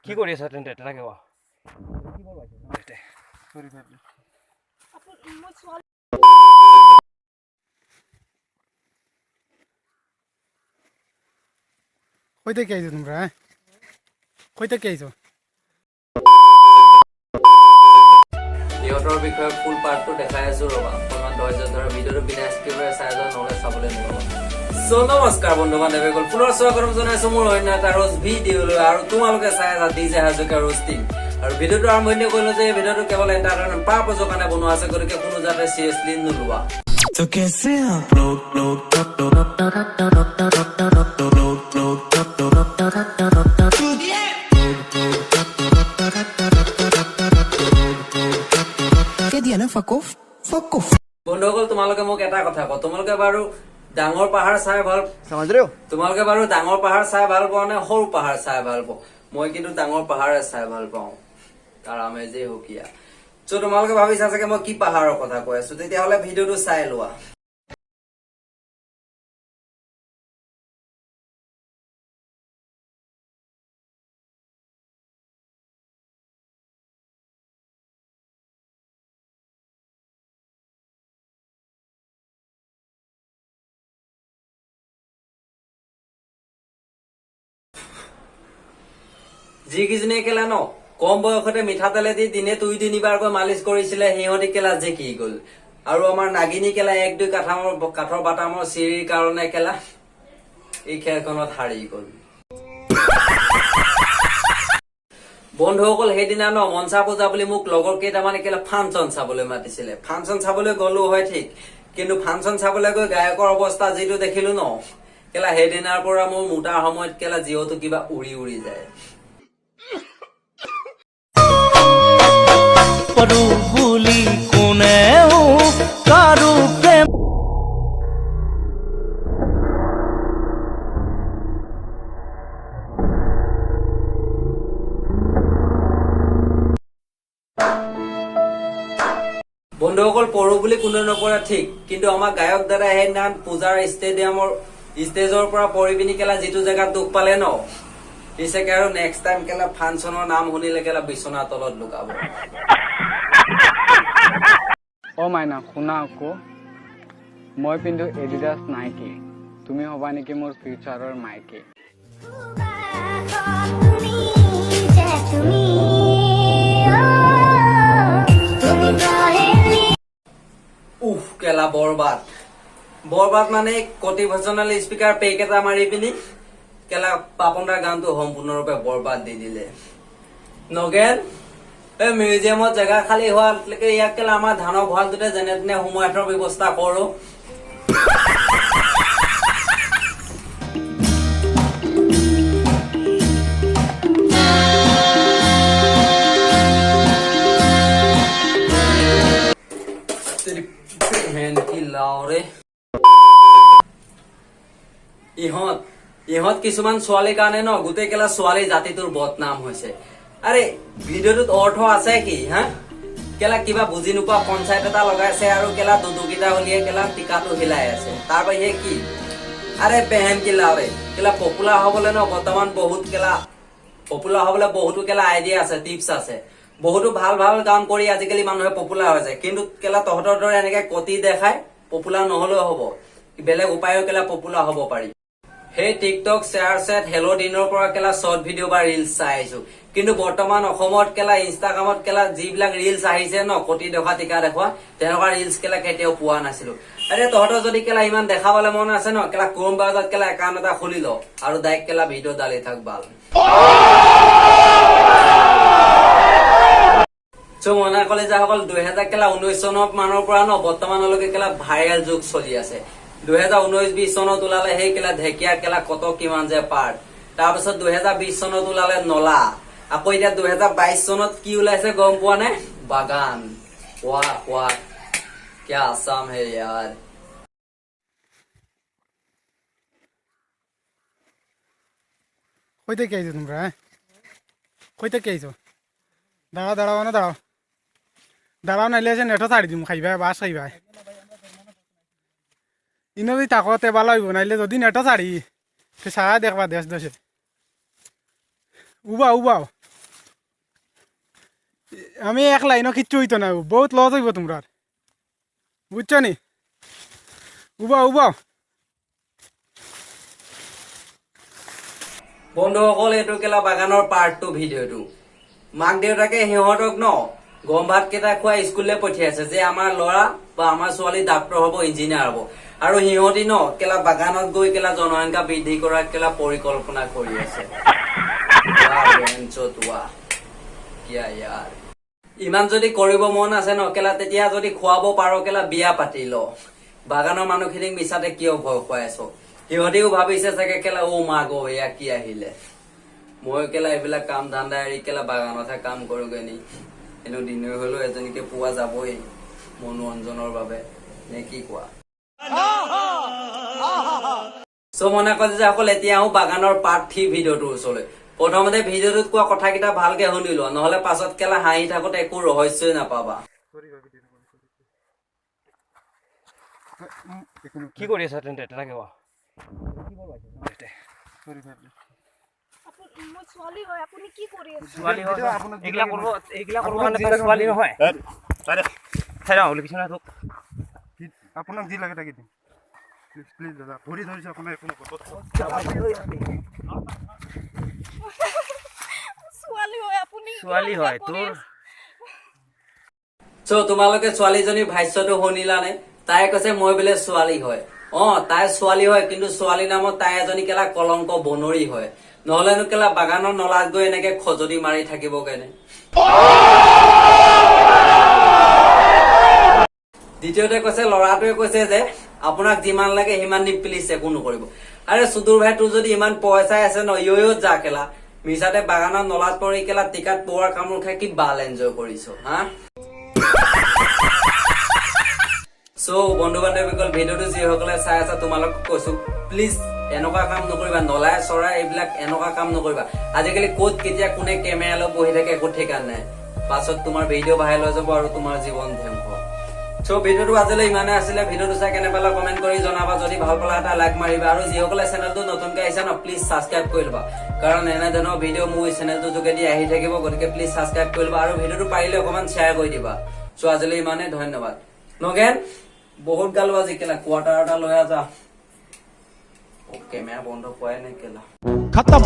কি কৰি আছা তেন্তে তেনেকে কোৱা কইতে কি আইছো তোমৰা কইতে কি আইছো ইহঁতৰ বিষয়ে ফুল পাৰ্টটো দেখাই আছো ৰবা অকণমান ধৈৰ্য ধৰা ভিডিঅ'টো বিনা স্কিপেৰে চাই যাওঁ নহ'লে চাবলৈ নোৱাৰিবা সো নমস্কাৰ বন্ধু বান্ধৱীসকল পুনৰ স্বাগতম জনাইছো মোৰ অন্য এটা ৰোজ ভিডিঅ'লৈ আৰু তোমালোকে চাই আছা ডিজে হাজৰিকা ৰোষ্টিং আৰু ভিডিঅ'টো আৰম্ভণি কৰিলো যে এই ভিডিঅ'টো কেৱল এণ্টাৰটেইনমেণ্ট পাৰপজৰ কাৰণে বনোৱা আছে গতিকে কোনো যাতে চিৰিয়াছলি নোলোৱা तो कैसे आप लोग क्या दिया ना fuck off বন্ধুসকল তোমালোকে মোক এটা কথা কোৱা তোমালোকে বাৰু ডাঙৰ পাহাৰ চাই ভাল समझ रहे हो তোমালোকে বাৰু ডাঙৰ পাহাৰ চাই ভাল পোৱা নে সৰু পাহাৰ চাই ভাল পোৱা মই কিন্তু ডাঙৰ পাহাৰে চাই ভাল পাওঁ তাৰ আমেজেই হকিয়া সো তোমালোকে ভাবিছা চাগে মই কি পাহাৰৰ কথা কৈ আছো তেতিয়াহ'লে ভিডিঅ'টো চাই লোৱা যিকেইজনে কেলা ন কম বয়সতে মিঠাতেলেদি দিনে 2-3বাৰকৈ মালিচ কৰিছিলে সিহঁতি কেলা জেকি গ'ল আৰু আমাৰ নাগিনী কেলা 1-2 কাঠৰ বাটামৰ চিৰিৰ কাৰণে কেলা এই খেলখনত হাৰি গ'ল বন্ধুসকল সেইদিনা ন মনসা পূজা বুলি মোক লগৰ কেইটামানে কেলা ফাংচন চাবলৈ মাতিছিলে ফাংচন চাবলৈ গ'লো হয় ঠিক কিন্তু ফাংচন চাবলৈ গৈ গায়কৰ অৱস্থা যিটো দেখিলো ন কেলা সেইদিনাৰ পৰা মোৰ মোটাৰ সময়ত কেলা জিওটো কিবা উৰি উৰি যায় परू भूली कोने हो कारू प्रेम বন্ধুসকল পঢ়ো বুলি কোনো নপঢ়ে ঠিক কিন্তু আমাৰ গায়ক দাদা সেইদিনা পূজাৰ ষ্টেজৰ পৰা পঢ়ি পিনি কেলা যিটো জেগাত দুখ পালে ন পিছেকে আৰু নেক্সট টাইম কেলা ফাংচনৰ নাম শুনিলে কেলা বিচনা তলত লুকাব ও মাইনা শুনা আকৌ মই পিন্ধো এডিডাছ নাইকি তুমি হবা নেকি মোৰ ফিউচাৰৰ মাইকি উফ কেলা বৰবাদ মানে কটিভেশনাল স্পিকাৰ পেক এটা মাৰি পিনি কেলা পাপনদাৰ গানটো সম্পূৰ্ণৰূপে বৰবাদ দি দিলে নগেন এই মিউজিয়ামত জেগা খালী হোৱালৈকে ইয়াক কেলা আমাৰ ধানৰ ভঁৰালটোতে যেনে তেনে সোমোৱাই থোৱাৰ ব্যৱস্থা কৰো ইহঁত কিছুমান ছোৱালীৰ কাৰণে ন গোটেই কেলা ছোৱালী জাতিটোৰ বদনাম হৈছে আৰে ভিডিঅ'টোত অৰ্থ আছে কি হা কেলা কিবা বুজি নোপোৱা পঞ্চায়ত এটা লগাইছে আৰু কেলা দুদুকিটা উলিয়াই কেলা টিকাটো হিলাই আছে তাৰ বাহিৰে কি আৰে পেহেন কেলা পপুলাৰ হবলৈ ন বৰ্তমান বহুতো কেলা আইডিয়া আছে টিপছ আছে বহুতো ভাল কাম কৰি আজিকালি মানুহে পপুলাৰ হৈছে কিন্তু কেলা তহঁতৰ দৰে এনেকে কটি দেখাই পপুলাৰ নহলেও হ'ব বেলেগ উপায়ও কেলা পপুলাৰ হ'ব পাৰি সেই টিকটক শ্বেয়াৰ চেট হেলো দিনৰ পৰা কেলা শৰ্ট ভিডিঅ' বা ৰিলছ চাই আহিছো কিন্তু বৰ্তমান অসমত কেলা ইনষ্টাগ্ৰামত কেলা যিবিলাক ৰিলছ আহিছে ন কটি দেখা টিকা দেখুৱা তেনেকুৱা ৰিলছ কেলা কেতিয়াও পোৱা নাছিলো আৰে তহঁতৰ যদি কেলা ইমান দেখাবলৈ মন আছে ন কেলা ক্ৰোম ব্ৰাউজাৰত কেলা একাউণ্ট এটা খুলি ল আৰু ডাইৰেক্ট কেলা ভিডিঅ' ডালি থাক বাল মনা কলেজাসকল 2019 চনৰ মানৰ পৰা ন বৰ্তমানলৈকে কেলা ভাইৰেল যুগ চলি আছে 2019-20 চনত ওলালে সেই কেলা ঢেকীয়া কেলা কত কিমান যে পাৰ্ট তাৰপিছত 2020 চনত ওলালে নলা আকৌ এতিয়া 2022 চনত কি ওলাইছে গম পোৱা নে বাগান वाह क्या आसाम है यार কইতে কি আইছো তোমরা কইতে কি আইছো দাঁড়াও না দাঁড়াও নাইলে যে নেটো ছাড়ি দিম খাইবা বাস খাইবা ইনো যদি তাকতে বালা হইব নাইলে যদি নেটো ছাড়ি তুই সারা দেখবা দেশ দেশে উবাও উবাও আমি এক লাইনও কিচ্ছু হইতো না বহুত লস হইব তোমরা বুঝছো নি উবাও উবাও বন্ধুসকল এইটো কেলা বাগানৰ পাৰ্ট 2 ভিডিঅ'টো মাক দেউতাকে সিহঁতক ন গম ভাত কেইটা খুৱাই স্কুললৈ পঠিয়াইছে যে আমাৰ ল'ৰা বা আমাৰ ছোৱালী ডাক্তৰ হ'ব ইঞ্জিনিয়াৰ হ'ব আৰু সিহঁতি ন কেলা বাগানত গৈ কেলা জনসংখ্যা বৃদ্ধি কৰাৰ কেলা পৰিকল্পনা কৰি আছে ইমান যদি কৰিব মন আছে ন কেলা তেতিয়া যদি খুৱাব পাৰো কেলা বিয়া পাতি ল বাগানৰ মানুহখিনিক মিছাতে কিয় ভয় খুৱাই আছ সিহঁতিও ভাবিছে চাগে কেলা অ মা গো এয়া কি আহিলে মই কেলা এইবিলাক কাম ধান্দা এৰি কেলা বাগানতহে কাম কৰোগে নি এনো দিনে হলেও এজনীকে পোৱা যাবই মনোৰঞ্জনৰ বাবে নে কি কোৱা সো মনে কৈছে যে অকল এতিয়া আহো বাগানৰ পাৰ্ট 3 ভিডিঅ'টোৰ ওচৰলৈ প্ৰথমতে ভিডিঅ'টোত কোৱা কথাকেইটা ভালকে শুনি লোৱা নহলে পাছত কেলা হাঁহি থাকোতে একো ৰহস্যই নাপাবা কি কৰি আছা তেন্তে তেনেকে কোৱা মই ছোৱালী হয় আপুনি কি কৰি আছে ছোৱালী হয় এইগিলা কৰিব মানে তই ছোৱালী নহয় চাই যাওঁ লিখিছ না তোক আপোনাক যি লাগে তাকে দিম প্লিজ প্লিজ দাদা ভৰি ধৰিছে আপোনাৰ একো ছোৱালী হয় আপুনি ছোৱালী হয় তোৰ সো তোমালোকে ছোৱালীজনীৰ ভাষ্যটো শুনিলানে তাই কৈছে মই বোলে ছোৱালী হয় তাই ছোৱালী হয় কিন্তু ছোৱালী নামত তাই এজনী কেলা কলংক বনৰী হয় নহলেনো কেলা বাগানৰ নলাত গৈ এনেকে খজতি মাৰি থাকিব কেনে দ্বিতীয়তে কৈছে ল'ৰাটোৱে কৈছে যে আপোনাক যিমান লাগে সিমান নি প্লিজ একো নকৰিব আৰে সুদূৰ ভাই তোৰ যদি ইমান পইচাই আছে ন ইয়ত যা কেলা মিছাতে বাগানৰ নলাত পৰি কেলা টিকাত পোৱাৰ কামোৰ খাই কি বাল এনজয় কৰিছ হা সো বন্ধু বান্ধৱীসকল ভিডিঅ'টো যিসকলে চাই আছা তোমালোকক কৈছো প্লিজ এনেকুৱা কাম নকৰিবা নলাই চৰাই এইবিলাক এনেকুৱা কাম নকৰিবা আজিকালি ক'ত কেতিয়া কোনে কেমেৰা লৈ বহি থাকে একো ঠিকান নাই পাছত তোমাৰ ভিডিঅ' ভাইৰেল হৈ যাব আৰু তোমাৰ জীৱন ধ্বংস সো ভিডিঅ'টো আজিলৈ ইমানে আছিলে ভিডিঅ'টো চাই কেনে পালা কমেন্ট কৰি জনাবা যদি ভাল পালা এটা লাইক মাৰিবা আৰু যিসকলে চেনেলটো নতুনকৈ আহিছে ন প্লিজ ছাবস্ক্ৰাইব কৰি ল'বা কাৰণ এনেধৰণৰ ভিডিঅ' মোৰ চেনেলটোৰ যোগেদি আহি থাকিব গতিকে প্লিজ ছাবস্ক্ৰাইব কৰি ল'বা আৰু ভিডিঅ'টো পাৰিলে অকণমান শ্বেয়াৰ কৰি দিবা সো আজিলৈ ইমানে ধন্যবাদ নগেন বহুত গালো আজি কেলা কোৱাৰ্টাৰ এটা লৈ আছা কেমেৰা বন্ধ কৰাই নাই কেলা খতম